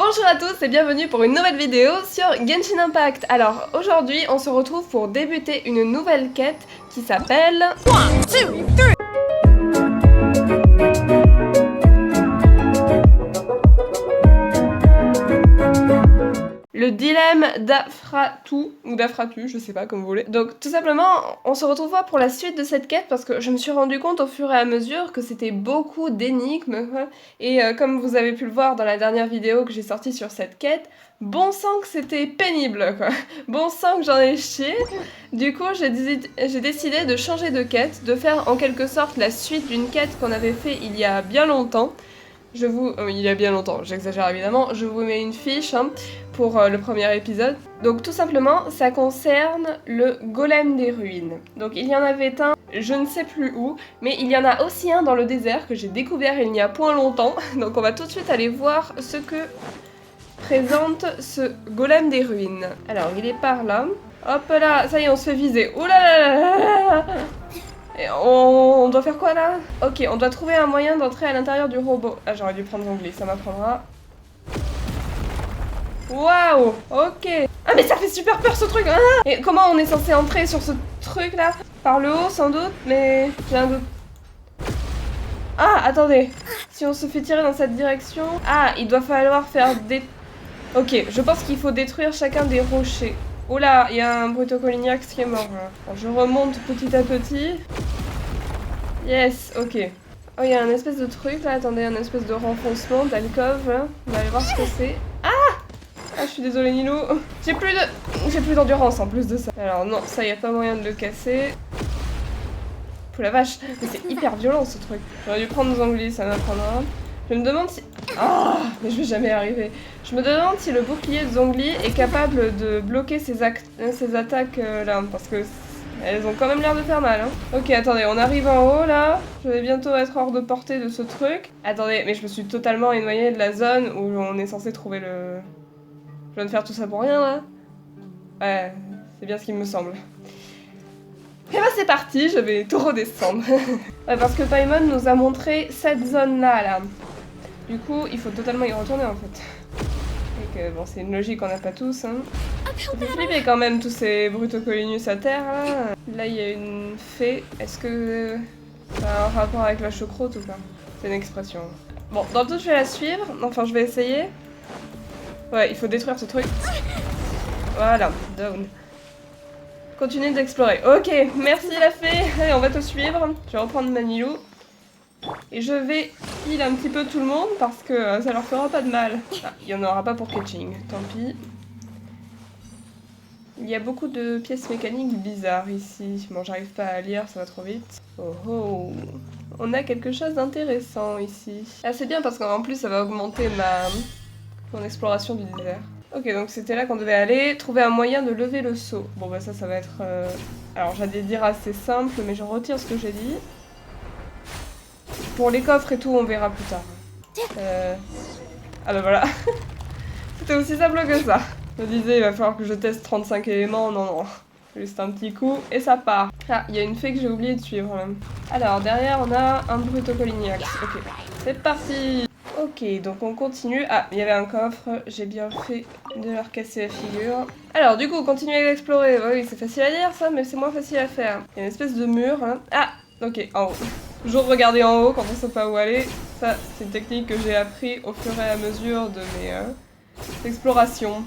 Bonjour à tous et bienvenue pour une nouvelle vidéo sur Genshin Impact. Alors aujourd'hui on se retrouve pour débuter une nouvelle quête qui s'appelle le dilemme d'Afratu, ou d'Afratu, je sais pas, comme vous voulez. Donc tout simplement, on se retrouve pour la suite de cette quête parce que je me suis rendu compte au fur et à mesure que c'était beaucoup d'énigmes. Et comme vous avez pu le voir dans la dernière vidéo que j'ai sortie sur cette quête, bon sang que c'était pénible, quoi. Bon sang que j'en ai chié. Du coup, j'ai décidé de changer de quête, de faire en quelque sorte la suite d'une quête qu'on avait fait il y a bien longtemps. il y a bien longtemps, j'exagère évidemment, je vous mets une fiche pour le premier épisode. Donc tout simplement, ça concerne le golem des ruines. Donc il y en avait un, je ne sais plus où, mais il y en a aussi un dans le désert que j'ai découvert il n'y a point longtemps. Donc on va tout de suite aller voir ce que présente ce golem des ruines. Alors il est par là. Hop là, ça y est, on se fait viser. Ouh là là là là. Et on doit faire quoi là? Ok, on doit trouver un moyen d'entrer à l'intérieur du robot. Ah, j'aurais dû prendre l'onglet, ça m'apprendra. Waouh, ok. Ah mais ça fait super peur ce truc. Ah, et comment on est censé entrer sur ce truc là? Par le haut sans doute, mais j'ai un doute. Ah, attendez. Si on se fait tirer dans cette direction... Ah, il doit falloir faire des... Ok, je pense qu'il faut détruire chacun des rochers. Oh là, il y a un Brutocoliniax qui est mort. Alors, je remonte petit à petit. Yes, ok. Oh, il y a un espèce de truc là, attendez, un espèce de renfoncement d'alcôve là. On va aller voir ce que c'est. Ah! Ah, je suis désolée Nilou. J'ai plus d'endurance en plus de ça. Alors non, ça y a pas moyen de le casser. Pour la vache, mais c'est hyper violent ce truc. J'aurais dû prendre Zangli, ça m'apprendra. Je me demande si... Ah, mais je vais jamais arriver. Je me demande si le bouclier de Zangli est capable de bloquer ces attaques là, parce que elles ont quand même l'air de faire mal. Hein. Ok, attendez, on arrive en haut là. Je vais bientôt être hors de portée de ce truc. Attendez, mais je me suis totalement éloignée de la zone où on est censé trouver le... Je viens de faire tout ça pour rien là. Ouais, c'est bien ce qui me semble. Et bah c'est parti, je vais tout redescendre. Ouais, parce que Paimon nous a montré cette zone là. Du coup, il faut totalement y retourner en fait. Et que bon, c'est une logique qu'on n'a pas tous. Hein. Ça fait flipper quand même tous ces Brutocolinus à terre là. Là, il y a une fée. Est-ce que ça a un rapport avec la choucroute ou pas? C'est une expression. Bon, dans le tout, je vais la suivre. Enfin, je vais essayer. Ouais, il faut détruire ce truc. Voilà, down. Continue d'explorer. Ok, merci la fée. Allez, on va te suivre. Je vais reprendre Manilou. Et je vais heal un petit peu tout le monde parce que ça leur fera pas de mal. Ah, il n'y en aura pas pour Ketching, tant pis. Il y a beaucoup de pièces mécaniques bizarres ici. Bon, j'arrive pas à lire, ça va trop vite. Oh oh, on a quelque chose d'intéressant ici. Ah, c'est bien parce qu'en plus ça va augmenter mon exploration du désert. Ok, donc c'était là qu'on devait aller. Trouver un moyen de lever le seau. Bon bah ça va être... Alors j'allais dire assez simple, mais je retire ce que j'ai dit. Pour les coffres et tout, on verra plus tard. Ah bah voilà. C'était aussi simple que ça. Je me disais, il va falloir que je teste 35 éléments. Non, non. Juste un petit coup et ça part. Ah, il y a une fée que j'ai oublié de suivre. Alors, derrière, on a un Brutocoliniax. Ok, c'est parti. Ok, donc on continue. Ah, il y avait un coffre. J'ai bien fait de leur casser la figure. Alors, du coup, continuer d'explorer. Oui, c'est facile à dire ça, mais c'est moins facile à faire. Il y a une espèce de mur. Hein. Ah, ok, en haut. Toujours regarder en haut quand on sait pas où aller. Ça, c'est une technique que j'ai appris au fur et à mesure de mes explorations.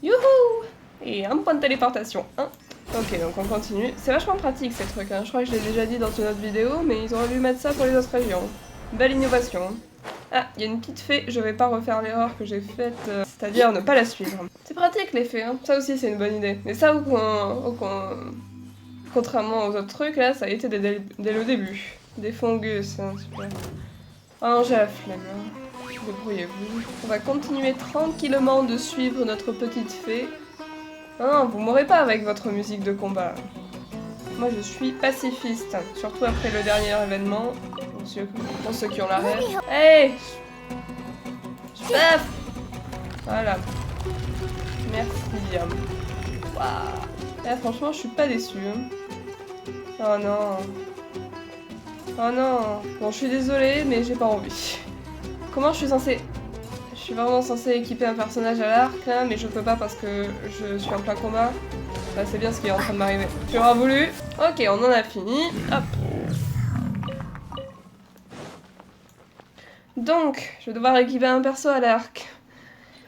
Youhou! Et un point de téléportation. Hein. Ok, donc on continue. C'est vachement pratique ces trucs. Hein. Je crois que je l'ai déjà dit dans une autre vidéo, mais ils auraient dû mettre ça pour les autres régions. Belle innovation. Ah, il y a une petite fée. Je vais pas refaire l'erreur que j'ai faite, c'est-à-dire ne pas la suivre. C'est pratique les fées. Hein. Ça aussi, c'est une bonne idée. Mais ça, contrairement aux autres trucs, là, ça a été dès le début. Des fungus, hein, super. Ah, j'ai la flemme, hein. Débrouillez-vous. On va continuer tranquillement de suivre notre petite fée. Ah, vous m'aurez pas avec votre musique de combat. Moi, je suis pacifiste, surtout après le dernier événement. Pour ceux qui ont la rêve. Hey! Chef! Voilà. Merci. Waouh. Là, franchement, je suis pas déçue. Hein. Oh non. Oh non. Bon, je suis désolée, mais j'ai pas envie. Comment je suis censée... suis vraiment censée équiper un personnage à l'arc là, mais je peux pas parce que je suis en plein combat. Bah, c'est bien ce qui est en train de m'arriver. J'aurais voulu. Ok, on en a fini. Hop. Donc, je vais devoir équiper un perso à l'arc.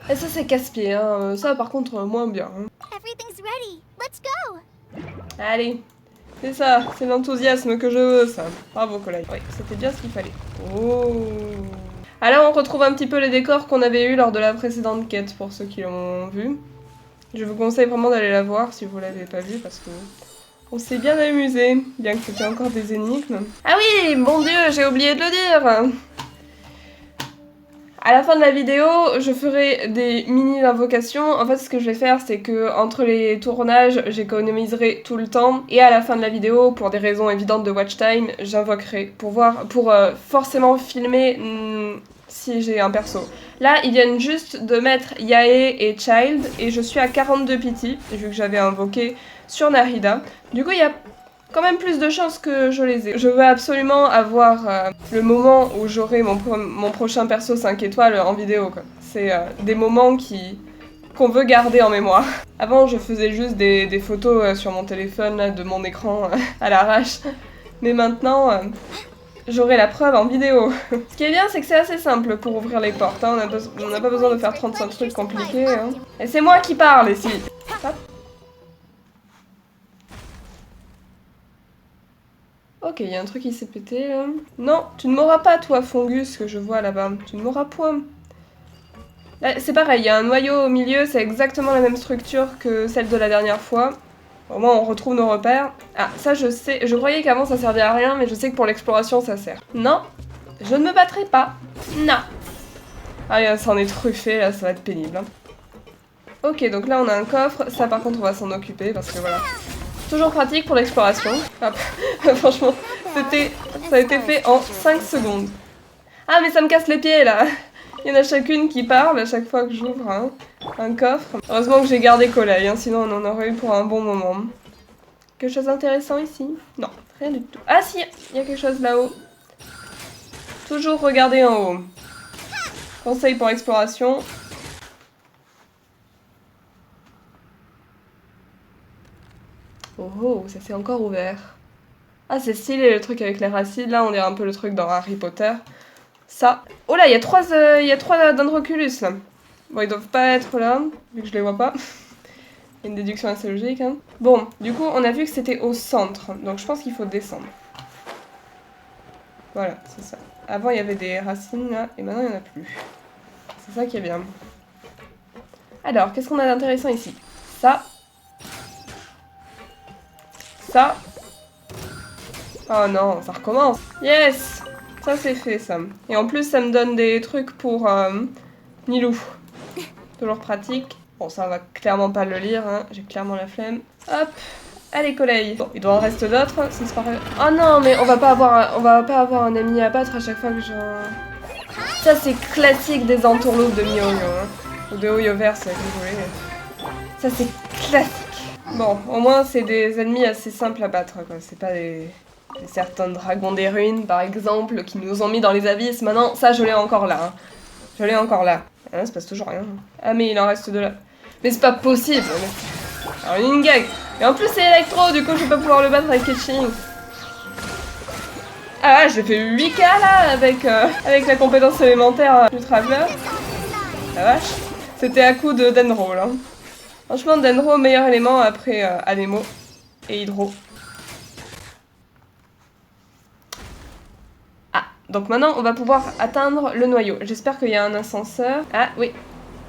Et ça c'est casse-pied, hein. Ça par contre moins bien. Hein. Allez, c'est ça, c'est l'enthousiasme que je veux ça. Bravo collègue. Oui, c'était bien ce qu'il fallait. Oh. Alors on retrouve un petit peu les décors qu'on avait eu lors de la précédente quête pour ceux qui l'ont vu. Je vous conseille vraiment d'aller la voir si vous l'avez pas vue parce que on s'est bien amusé, bien que c'était encore des énigmes. Ah oui, mon dieu, j'ai oublié de le dire. À la fin de la vidéo, je ferai des mini-invocations. En fait, ce que je vais faire, c'est que entre les tournages, j'économiserai tout le temps. Et à la fin de la vidéo, pour des raisons évidentes de watch time, j'invoquerai pour forcément filmer si j'ai un perso. Là, ils viennent juste de mettre Yae et Child, et je suis à 42 pity, vu que j'avais invoqué sur Nahida. Du coup, il y a quand même plus de chances que je les ai. Je veux absolument avoir le moment où j'aurai mon prochain perso 5 étoiles en vidéo, quoi. C'est des moments qu'on veut garder en mémoire. Avant, je faisais juste des photos sur mon téléphone, là, de mon écran à l'arrache. Mais maintenant, j'aurai la preuve en vidéo. Ce qui est bien, c'est que c'est assez simple pour ouvrir les portes. Hein. On n'a pas besoin de faire 35 trucs compliqués. Hein. Et c'est moi qui parle ici. Hop. Ok, il y a un truc qui s'est pété là. Non, tu ne m'auras pas toi, Fungus, que je vois là-bas. Tu ne m'auras point. Là, c'est pareil, il y a un noyau au milieu, c'est exactement la même structure que celle de la dernière fois. Au moins, on retrouve nos repères. Ah, ça je sais, je croyais qu'avant ça servait à rien, mais je sais que pour l'exploration ça sert. Non, je ne me battrai pas. Non. Ah, ça en est truffé, là, ça va être pénible. Hein. Ok, donc là on a un coffre, ça par contre on va s'en occuper parce que voilà. Toujours pratique pour l'exploration. Franchement, ça a été fait en 5 secondes. Ah mais ça me casse les pieds là. Il y en a chacune qui parle à chaque fois que j'ouvre un coffre. Heureusement que j'ai gardé Collègue, hein, sinon on en aurait eu pour un bon moment. Quelque chose d'intéressant ici? Non, rien du tout. Ah si, il y a quelque chose là-haut. Toujours regarder en haut. Conseil pour exploration. Oh oh, ça s'est encore ouvert. Ah, c'est stylé le truc avec les racines. Là, on dirait un peu le truc dans Harry Potter. Ça. Oh là, il y a trois Dendroculus là. Bon, ils doivent pas être là, vu que je les vois pas. Il y a une déduction assez logique. Hein. Bon, du coup, on a vu que c'était au centre. Donc, je pense qu'il faut descendre. Voilà, c'est ça. Avant, il y avait des racines là, et maintenant, il n'y en a plus. C'est ça qui est bien. Alors, qu'est-ce qu'on a d'intéressant ici? Ça. Ça. Oh non, ça recommence. Yes! Ça c'est fait ça. Et en plus ça me donne des trucs pour Nilou. Toujours pratique. Bon ça on va clairement pas le lire, hein. J'ai clairement la flemme. Hop! Allez collègue. Bon, il doit en rester d'autres, ça se paraît. Oh non mais on va pas avoir un ami à battre à chaque fois que je... Ça c'est classique des entourloupes de Mihoyo. Hein. Ou de Hoyoverse, si vous voulez. Ça c'est classique. Bon, au moins c'est des ennemis assez simples à battre, quoi. C'est pas certains dragons des ruines, par exemple, qui nous ont mis dans les abysses. Maintenant, ça, je l'ai encore là. Hein. Je l'ai encore là. Ah, il se passe toujours rien. Ah, mais il en reste deux là. Mais c'est pas possible. Mais... Alors, une gag. Et en plus, c'est électro, du coup, je vais pas pouvoir le battre avec Ketching. Ah, j'ai fait 8K là, avec la compétence élémentaire du Traveler. La vache. C'était à coup de Denro, là. Franchement, Denro, meilleur élément après Anemo et Hydro. Ah, donc maintenant, on va pouvoir atteindre le noyau. J'espère qu'il y a un ascenseur. Ah, oui,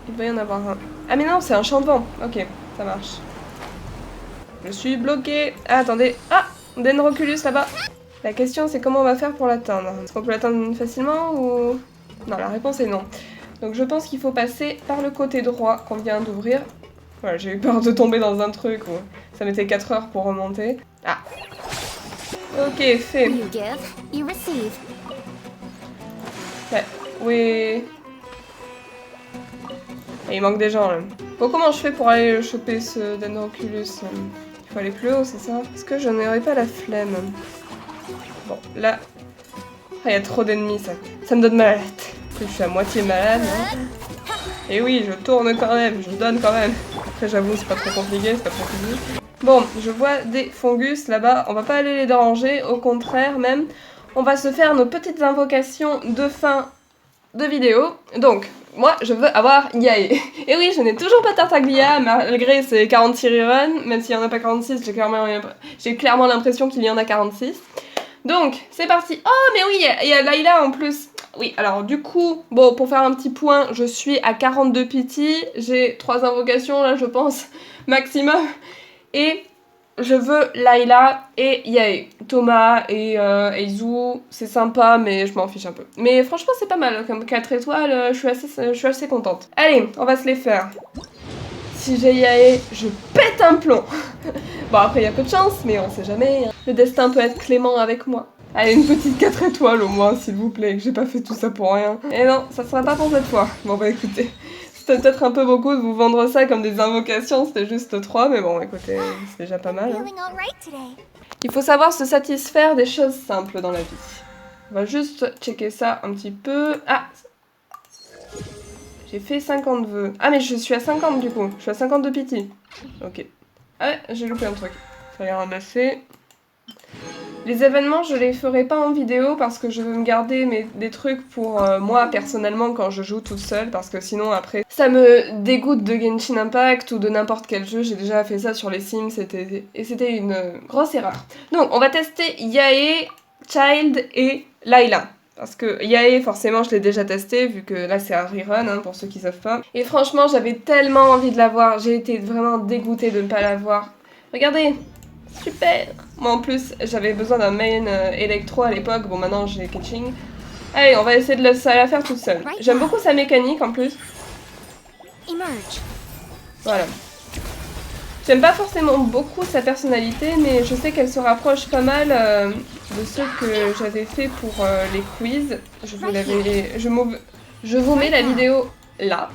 il doit y en avoir un. Ah, mais non, c'est un champ de vent. Ok, ça marche. Je suis bloquée. Ah, attendez. Ah, Dendroculus là-bas. La question, c'est comment on va faire pour l'atteindre. Est-ce qu'on peut l'atteindre facilement ou... Non, la réponse est non. Donc je pense qu'il faut passer par le côté droit qu'on vient d'ouvrir. Voilà, j'ai eu peur de tomber dans un truc où ça mettait 4 heures pour remonter. Ah. Ok, fait. Bah, oui. Et il manque des gens là. Bon, comment je fais pour aller choper ce Dendroculus? Il faut aller plus haut, c'est ça? Est-ce que je n'aurais pas la flemme? Bon, là... Ah, il y a trop d'ennemis, ça me donne mal à la tête. Je suis à moitié malade. Hein. Et oui, je tourne quand même, je donne quand même. Après, j'avoue, c'est pas trop compliqué, c'est pas trop compliqué. Bon, je vois des fungus là-bas, on va pas aller les déranger, au contraire même. On va se faire nos petites invocations de fin de vidéo. Donc, moi, je veux avoir Yae. Et oui, je n'ai toujours pas Tartaglia, malgré ses 46 reruns, même s'il n'y en a pas 46, j'ai clairement l'impression qu'il y en a 46. Donc, c'est parti. Oh, mais oui, il y a Layla en plus. Oui, alors du coup, bon, pour faire un petit point, je suis à 42 pity, j'ai 3 invocations là, je pense, maximum. Et je veux Layla et Yae. Thomas et Eizu, c'est sympa, mais je m'en fiche un peu. Mais franchement, c'est pas mal, comme 4 étoiles, je suis assez contente. Allez, on va se les faire. Si j'ai Yae, je pète un plomb. Bon, après, il y a peu de chance, mais on sait jamais. Hein. Le destin peut être clément avec moi. Allez, une petite 4 étoiles au moins, s'il vous plaît, que j'ai pas fait tout ça pour rien. Et non, ça sera pas pour cette fois. Bon, bah écoutez, c'était peut-être un peu beaucoup de vous vendre ça comme des invocations, c'était juste 3, mais bon, écoutez, c'est déjà pas mal. Hein. Il faut savoir se satisfaire des choses simples dans la vie. On va juste checker ça un petit peu. Ah, j'ai fait 50 vœux. Ah, mais je suis à 50 du coup. Je suis à 50 de pity. Ok. Ah ouais, j'ai loupé un truc. Fallait ramasser. Les événements, je les ferai pas en vidéo parce que je veux me garder des trucs pour moi personnellement quand je joue toute seule parce que sinon après ça me dégoûte de Genshin Impact ou de n'importe quel jeu. J'ai déjà fait ça sur les Sims et c'était une grosse erreur. Donc on va tester Yae, Child et Layla. Parce que Yae, forcément, je l'ai déjà testé, vu que là, c'est un rerun, hein, pour ceux qui savent pas. Et franchement, j'avais tellement envie de l'avoir. J'ai été vraiment dégoûtée de ne pas l'avoir. Regardez, super. Moi, en plus, j'avais besoin d'un main électro à l'époque. Bon, maintenant, j'ai Ketching. Allez, on va essayer de la faire toute seule. J'aime beaucoup sa mécanique, en plus. Voilà. J'aime pas forcément beaucoup sa personnalité, mais je sais qu'elle se rapproche pas mal de ceux que j'avais fait pour les quiz. Je vous mets la vidéo là.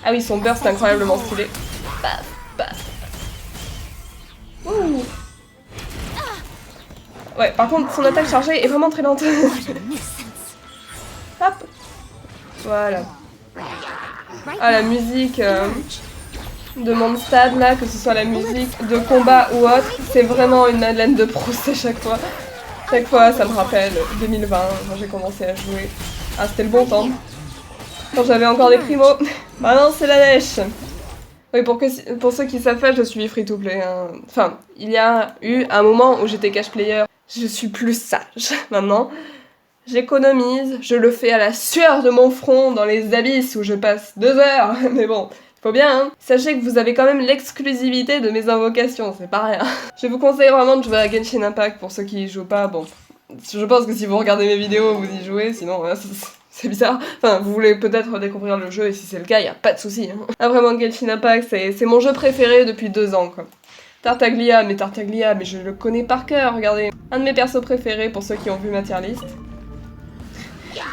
Ah oui, son burst est incroyablement stylé. Paf, paf. Ouh. Ouais, par contre, son attaque chargée est vraiment très lente. Hop. Voilà. Ah, la musique... de Mondstadt là, que ce soit la musique de combat ou autre, c'est vraiment une Madeleine de Proust à chaque fois. Chaque fois, ça me rappelle 2020, quand j'ai commencé à jouer. Ah, c'était le bon temps. Quand j'avais encore des primos. Maintenant, c'est la lèche. Oui, pour ceux qui savent pas, je suis free-to-play. Hein. Enfin, il y a eu un moment où j'étais cash-player. Je suis plus sage maintenant. J'économise, je le fais à la sueur de mon front dans les abysses où je passe 2 heures. Mais bon... Faut bien, hein. Sachez que vous avez quand même l'exclusivité de mes invocations, c'est pas rien. Je vous conseille vraiment de jouer à Genshin Impact pour ceux qui y jouent pas. Bon, je pense que si vous regardez mes vidéos, vous y jouez, sinon c'est bizarre. Enfin, vous voulez peut-être découvrir le jeu et si c'est le cas, y a pas de souci. Hein. Ah vraiment, Genshin Impact, c'est mon jeu préféré depuis 2 ans, quoi. Tartaglia, mais je le connais par cœur, regardez. Un de mes persos préférés pour ceux qui ont vu ma tier list.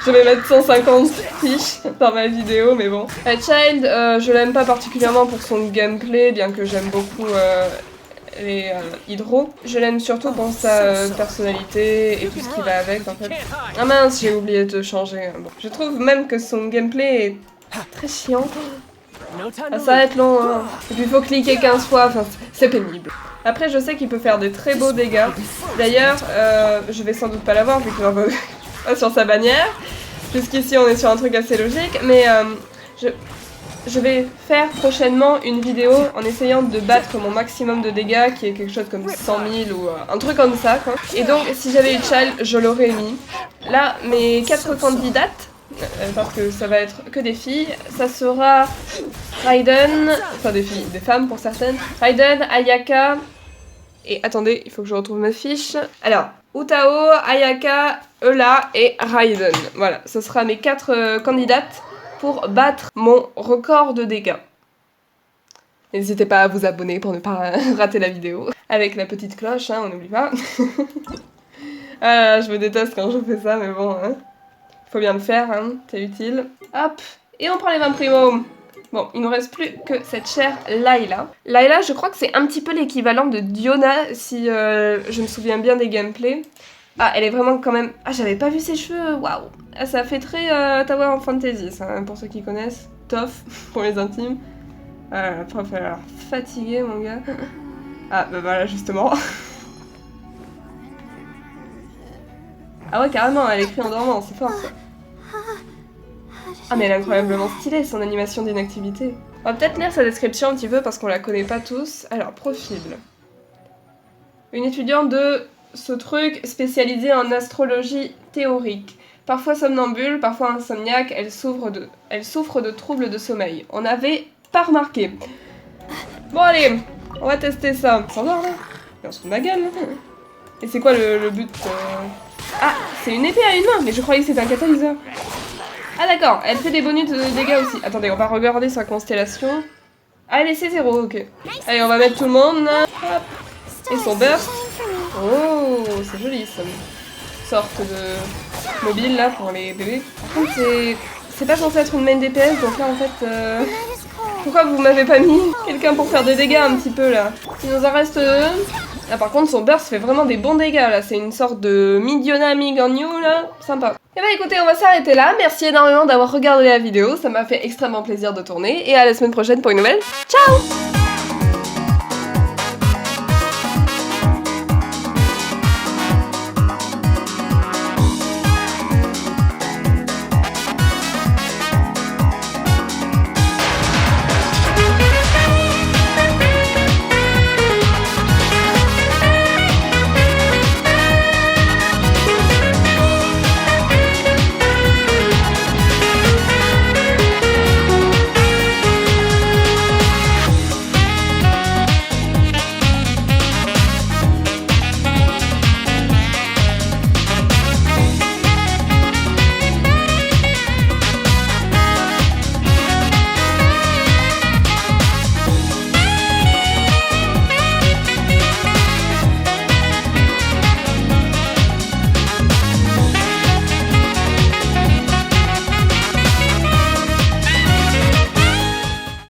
Je vais mettre 150 fiches dans ma vidéo, mais bon. Child, je l'aime pas particulièrement pour son gameplay, bien que j'aime beaucoup les hydros. Je l'aime surtout pour sa personnalité et tout ce qui va avec, en fait. Ah mince, j'ai oublié de changer. Bon. Je trouve même que son gameplay est très chiant. Ah, ça va être long, hein. Et puis il faut cliquer 15 fois, enfin, c'est pénible. Après, je sais qu'il peut faire des très beaux dégâts. D'ailleurs, je vais sans doute pas l'avoir, vu que j'en veux... sur sa bannière, puisqu'ici on est sur un truc assez logique, mais je vais faire prochainement une vidéo en essayant de battre mon maximum de dégâts, qui est quelque chose comme 100 000 ou un truc comme ça, quoi. Et donc, si j'avais eu Child, je l'aurais mis. Là, mes 4 candidates, parce que ça va être que des filles, ça sera Raiden, enfin des filles, des femmes pour certaines, Raiden, Ayaka, et attendez, il faut que je retrouve ma fiche. Alors, Utao, Ayaka, Eula et Raiden. Voilà, ce sera mes 4 candidates pour battre mon record de dégâts. N'hésitez pas à vous abonner pour ne pas rater la vidéo. Avec la petite cloche, hein, on n'oublie pas. Ah, je me déteste quand je fais ça, mais bon, hein. Faut bien le faire, hein, c'est utile. Hop, et on prend les 20 primos. Bon, il nous reste plus que cette chère Layla. Layla, je crois que c'est un petit peu l'équivalent de Diona, si je me souviens bien des gameplays. Ah, elle est vraiment quand même... Ah, j'avais pas vu ses cheveux, waouh. Ah, ça fait très Tower of Fantasy, ça, hein, pour ceux qui connaissent. Tough, pour les intimes. Ah, la prof, elle a l'air fatiguée, mon gars. Ah, bah voilà, justement. Ah ouais, carrément, elle écrit en dormant, c'est fort, ça. Ah, mais elle est incroyablement stylée, son animation d'inactivité. On va peut-être lire sa description un petit peu, parce qu'on la connaît pas tous. Alors, profil. Une étudiante de ce truc spécialisée en astrologie théorique. Parfois somnambule, parfois insomniaque, elle souffre de troubles de sommeil. On n'avait pas remarqué. Bon allez, on va tester ça. Ça va là? On se fout de ma gueule. Et c'est quoi le but Ah, c'est une épée à une main, mais je croyais que c'était un catalyseur. Ah d'accord, elle fait des bonus de dégâts aussi. Attendez, on va regarder sa constellation. Ah, elle est C0, ok. Allez, on va mettre tout le monde. Hop. Et son burst. Oh, c'est joli ça. Sorte de mobile là pour les bébés. Par contre, c'est pas censé être une main DPS, donc là en fait... Pourquoi vous m'avez pas mis quelqu'un pour faire des dégâts un petit peu là? Il nous en reste... Ah, par contre, son burst fait vraiment des bons dégâts là. C'est une sorte de Midiona Miganyu là. Sympa. Et bah écoutez, on va s'arrêter là. Merci énormément d'avoir regardé la vidéo. Ça m'a fait extrêmement plaisir de tourner. Et à la semaine prochaine pour une nouvelle. Ciao!